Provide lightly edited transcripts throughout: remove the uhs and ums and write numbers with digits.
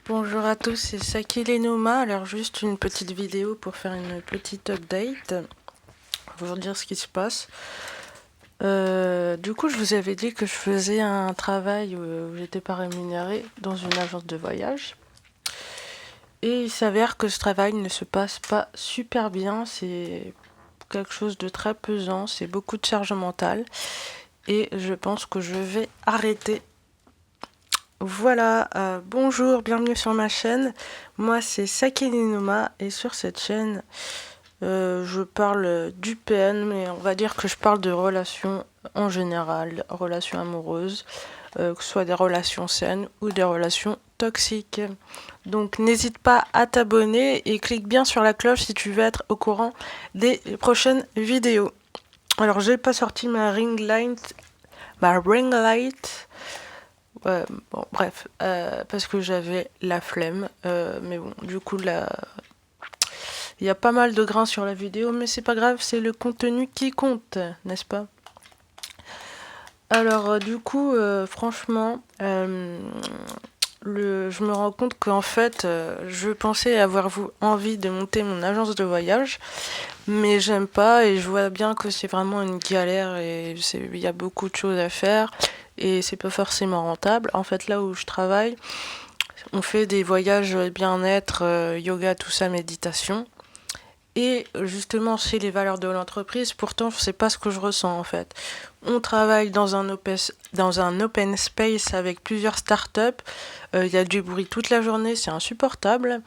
Bonjour à tous, c'est Saki Lenoma. Alors juste une petite vidéo pour faire une petite update, pour vous dire ce qui se passe. Du coup, je vous avais dit que je faisais un travail où j'étais pas rémunérée dans une agence de voyage. Et il s'avère que ce travail ne se passe pas super bien. C'est quelque chose de très pesant, c'est beaucoup de charge mentale. Et je pense que je vais arrêter. Voilà, bonjour, bienvenue sur ma chaîne. Moi c'est Saki Lenoma et sur cette chaîne je parle du PN, mais on va dire que je parle de relations en général, relations amoureuses, que ce soit des relations saines ou des relations toxiques. Donc n'hésite pas à t'abonner et clique bien sur la cloche si tu veux être au courant des prochaines vidéos. Alors j'ai pas sorti ma ring light. Bon, bref, parce que j'avais la flemme. Mais bon, du coup, là, il y a pas mal de grains sur la vidéo, mais c'est pas grave, c'est le contenu qui compte, n'est-ce pas? Alors, du coup, franchement, je me rends compte qu'en fait, je pensais avoir envie de monter mon agence de voyage, mais j'aime pas et je vois bien que c'est vraiment une galère et il y a beaucoup de choses à faire et c'est pas forcément rentable. En fait, là où je travaille, on fait des voyages bien-être, yoga, tout ça, méditation. Et justement, c'est les valeurs de l'entreprise. Pourtant, c'est pas ce que je ressens en fait. On travaille dans un open space avec plusieurs startups. Il y a du bruit toute la journée, c'est insupportable.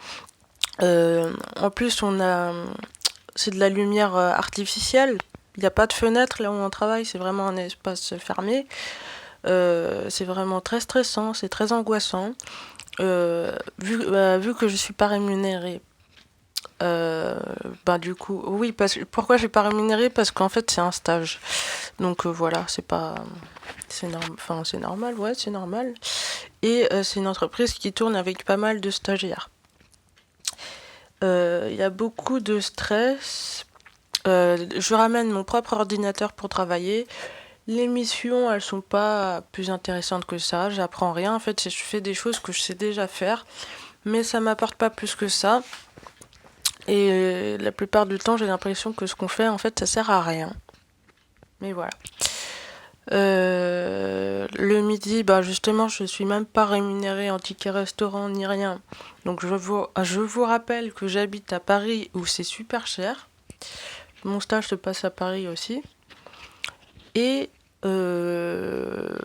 En plus, c'est de la lumière artificielle. Il n'y a pas de fenêtre là où on travaille. C'est vraiment un espace fermé. C'est vraiment très stressant, c'est très angoissant. Vu que je suis pas rémunérée, du coup, oui, pourquoi je suis pas rémunérée? Parce qu'en fait, c'est un stage. Donc voilà, c'est pas. Enfin, c'est normal, ouais, c'est normal. Et c'est une entreprise qui tourne avec pas mal de stagiaires. Il y a beaucoup de stress. Je ramène mon propre ordinateur pour travailler. Les missions, elles sont pas plus intéressantes que ça. J'apprends rien. En fait, je fais des choses que je sais déjà faire, mais ça m'apporte pas plus que ça. Et la plupart du temps, j'ai l'impression que ce qu'on fait, en fait, ça sert à rien. Mais voilà. Le midi, justement, je suis même pas rémunérée en ticket restaurant ni rien. Donc je vous rappelle que j'habite à Paris où c'est super cher. Mon stage se passe à Paris aussi. Et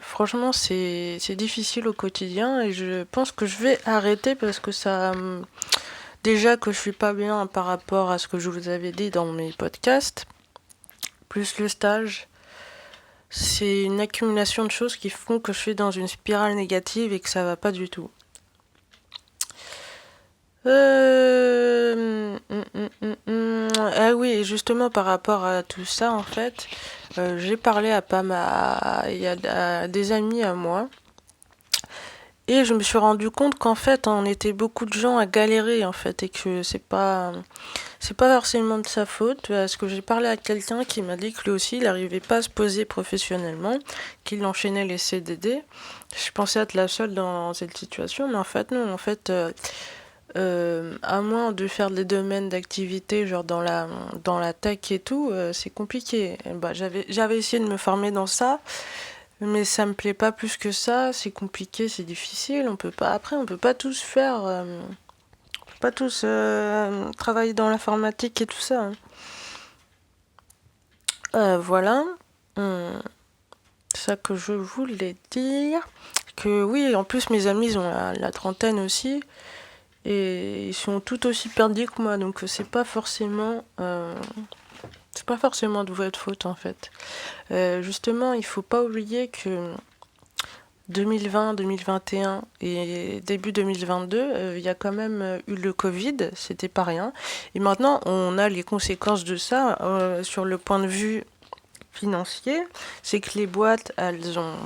franchement, c'est difficile au quotidien et je pense que je vais arrêter parce que ça. Déjà que je suis pas bien par rapport à ce que je vous avais dit dans mes podcasts, plus le stage, c'est une accumulation de choses qui font que je suis dans une spirale négative et que ça va pas du tout. Ah oui, et justement par rapport à tout ça, en fait, j'ai parlé à des amis à moi. Et je me suis rendu compte qu'en fait, on était beaucoup de gens à galérer, en fait, et que c'est pas forcément de sa faute, parce que j'ai parlé à quelqu'un qui m'a dit que lui aussi, il n'arrivait pas à se poser professionnellement, qu'il enchaînait les CDD. Je pensais être la seule dans cette situation, mais en fait, non. En fait, à moins de faire des domaines d'activité, genre dans la tech et tout, c'est compliqué. Et j'avais essayé de me former dans ça. Mais ça me plaît pas plus que ça, c'est compliqué, c'est difficile, on peut pas tous faire, on peut pas tous travailler dans l'informatique et tout ça, hein. Voilà, ça que je voulais dire, que oui, en plus mes amis ils ont la trentaine aussi, et ils sont tout aussi perdus que moi, donc c'est pas forcément de votre faute en fait. Justement, il faut pas oublier que 2020, 2021 et début 2022, il y a quand même eu le Covid, c'était pas rien. Et maintenant, on a les conséquences de ça sur le point de vue financier. C'est que les boîtes, elles ont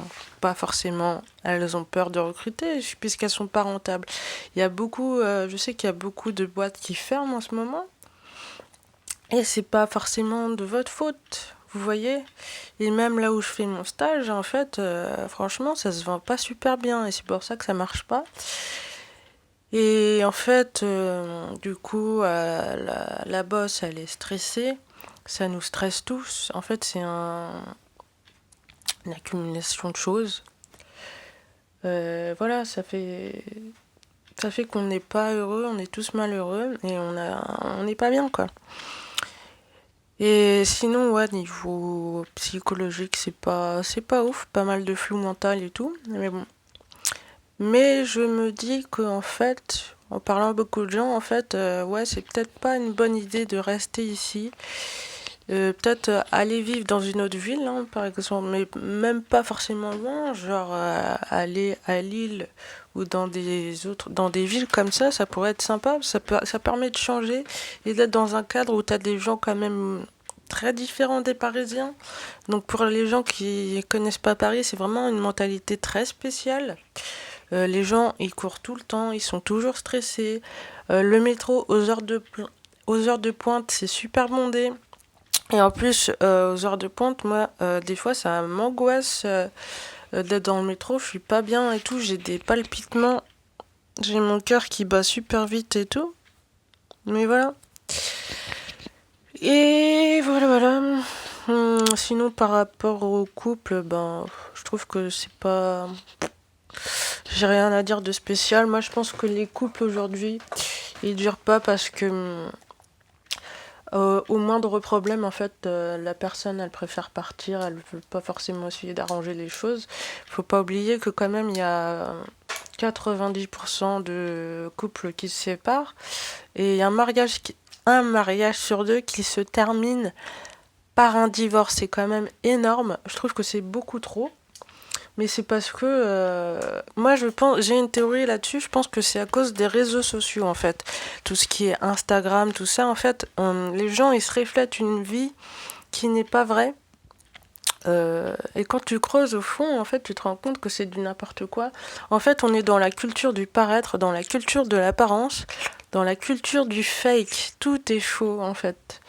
pas forcément, elles ont peur de recruter puisqu'elles sont pas rentables. Je sais qu'il y a beaucoup de boîtes qui ferment en ce moment. Et c'est pas forcément de votre faute, vous voyez. Et même là où je fais mon stage, en fait, franchement, ça se vend pas super bien. Et c'est pour ça que ça marche pas. Et en fait, du coup, la boss, elle est stressée. Ça nous stresse tous. En fait, c'est une accumulation de choses. Voilà, ça fait qu'on n'est pas heureux, on est tous malheureux et on n'est pas bien, quoi. Et sinon, ouais, niveau psychologique, c'est pas ouf, pas mal de flou mental et tout, mais bon. Mais je me dis qu'en fait, en parlant à beaucoup de gens, en fait, ouais, c'est peut-être pas une bonne idée de rester ici. Peut-être aller vivre dans une autre ville, hein, par exemple, mais même pas forcément loin, genre aller à Lille ou dans des villes comme ça pourrait être sympa. Ça permet de changer et d'être dans un cadre où tu as des gens quand même très différents des Parisiens. Donc pour les gens qui connaissent pas Paris, c'est vraiment une mentalité très spéciale. Les gens, ils courent tout le temps, ils sont toujours stressés. Le métro aux heures de pointe, c'est super bondé. Et en plus, aux heures de pointe, moi, des fois, ça m'angoisse d'être dans le métro. Je suis pas bien et tout. J'ai des palpitements. J'ai mon cœur qui bat super vite et tout. Mais voilà. Et voilà, voilà. Sinon, par rapport au couple, ben, je trouve que c'est pas. J'ai rien à dire de spécial. Moi, je pense que les couples aujourd'hui, ils durent pas parce que au moindre problème, en fait, la personne, elle préfère partir, elle veut pas forcément essayer d'arranger les choses. Faut pas oublier que quand même, il y a 90% de couples qui se séparent et il y a un mariage sur deux qui se termine par un divorce. C'est quand même énorme. Je trouve que c'est beaucoup trop. Mais c'est parce que moi je pense j'ai une théorie là-dessus, je pense que c'est à cause des réseaux sociaux en fait. Tout ce qui est Instagram, tout ça en fait, les gens ils se reflètent une vie qui n'est pas vraie. Et quand tu creuses au fond, en fait, tu te rends compte que c'est du n'importe quoi. En fait, on est dans la culture du paraître, dans la culture de l'apparence, dans la culture du fake. Tout est faux en fait.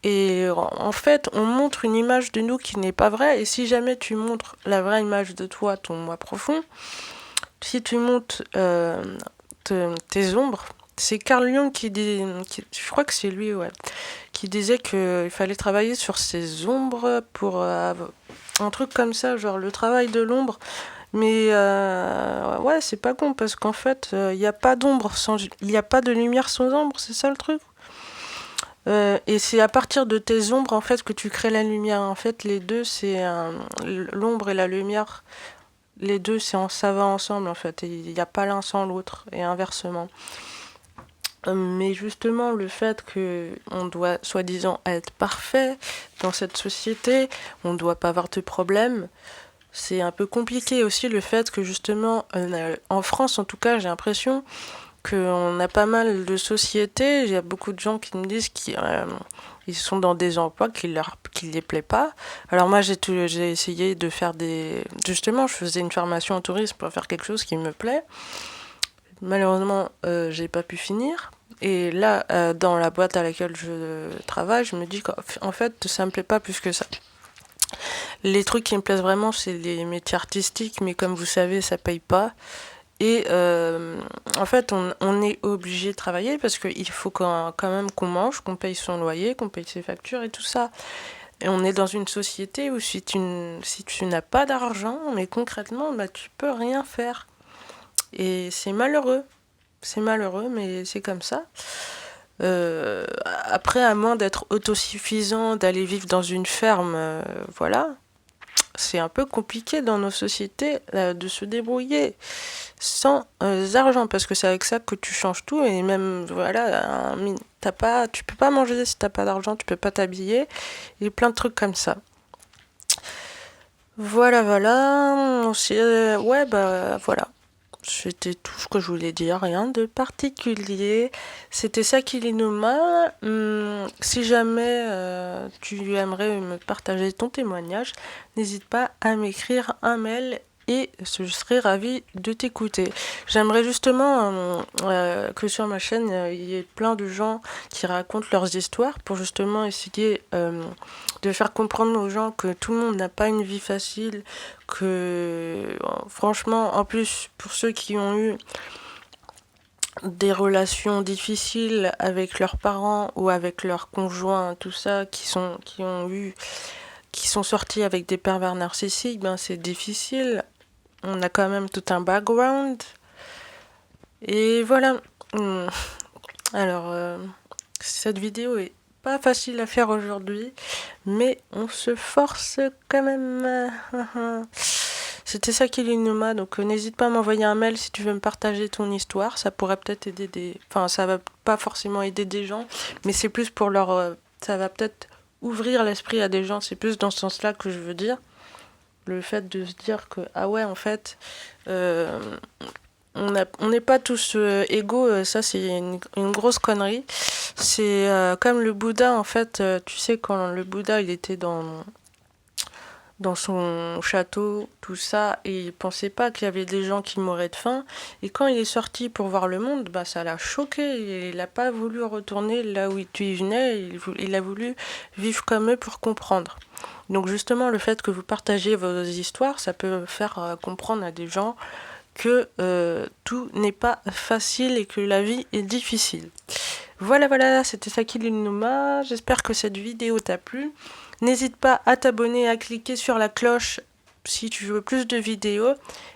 Et en fait, on montre une image de nous qui n'est pas vraie. Et si jamais tu montres la vraie image de toi, ton moi profond, si tu montres tes ombres, c'est Carl Jung je crois que c'est lui, ouais, qui disait qu'il fallait travailler sur ses ombres pour un truc comme ça, genre le travail de l'ombre. Mais ouais, c'est pas con parce qu'en fait, il n'y a pas d'ombre il n'y a pas de lumière sans ombre, c'est ça le truc. Et c'est à partir de tes ombres en fait que tu crées la lumière. En fait, les deux, l'ombre et la lumière. Les deux, ça va ensemble en fait. Il n'y a pas l'un sans l'autre et inversement. Mais justement, le fait que on doit soi-disant être parfait dans cette société, on ne doit pas avoir de problème. C'est un peu compliqué aussi le fait que justement, en France en tout cas, j'ai l'impression qu'on a pas mal de sociétés. Il y a beaucoup de gens qui me disent qu'ils ils sont dans des emplois qui les plaît pas. Alors moi, j'ai essayé de faire justement, je faisais une formation en tourisme pour faire quelque chose qui me plaît. Malheureusement, j'ai pas pu finir. Et là, dans la boîte à laquelle je travaille, je me dis qu'en fait, ça me plaît pas plus que ça. Les trucs qui me plaisent vraiment, c'est les métiers artistiques, mais comme vous savez, ça paye pas. Et en fait, on est obligé de travailler parce qu'il faut quand même qu'on mange, qu'on paye son loyer, qu'on paye ses factures et tout ça. Et on est dans une société où si tu n'as pas d'argent, mais concrètement, bah, tu peux rien faire. Et c'est malheureux. C'est malheureux, mais c'est comme ça. Après, à moins d'être autosuffisant, d'aller vivre dans une ferme, voilà, c'est un peu compliqué dans nos sociétés de se débrouiller sans argent parce que c'est avec ça que tu changes tout et même voilà tu peux pas manger si t'as pas d'argent, tu peux pas t'habiller et plein de trucs comme ça. Voilà, voilà. Ouais, bah voilà. C'était tout ce que je voulais dire, rien de particulier. C'était ça Kilinoma. Si jamais tu aimerais me partager ton témoignage, n'hésite pas à m'écrire un mail et je serai ravie de t'écouter. J'aimerais justement que sur ma chaîne, il y ait plein de gens qui racontent leurs histoires pour justement essayer de faire comprendre aux gens que tout le monde n'a pas une vie facile, que franchement, en plus, pour ceux qui ont eu des relations difficiles avec leurs parents ou avec leurs conjoints, tout ça, qui sont sortis avec des pervers narcissiques, ben c'est difficile. On a quand même tout un background. Et voilà. Alors, cette vidéo est pas facile à faire aujourd'hui, mais on se force quand même. C'était Sakil Numa, donc n'hésite pas à m'envoyer un mail si tu veux me partager ton histoire. Ça pourrait peut-être aider des... Enfin, ça va pas forcément aider des gens, mais c'est plus pour leur... Ça va peut-être ouvrir l'esprit à des gens. C'est plus dans ce sens-là que je veux dire. Le fait de se dire que, ah ouais, en fait... on n'est pas tous égaux, ça c'est une grosse connerie. C'est comme le Bouddha, en fait, tu sais, quand le Bouddha il était dans son château, tout ça, et il pensait pas qu'il y avait des gens qui mouraient de faim. Et quand il est sorti pour voir le monde, bah ça l'a choqué. Il n'a pas voulu retourner là où il venait. Il a voulu vivre comme eux pour comprendre. Donc justement, le fait que vous partagez vos histoires, ça peut faire comprendre à des gens que tout n'est pas facile et que la vie est difficile. Voilà, c'était Sakil Numa. J'espère que cette vidéo t'a plu. N'hésite pas à t'abonner, à cliquer sur la cloche si tu veux plus de vidéos.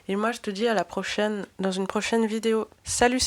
Et moi, je te dis à la prochaine, dans une prochaine vidéo. Salut!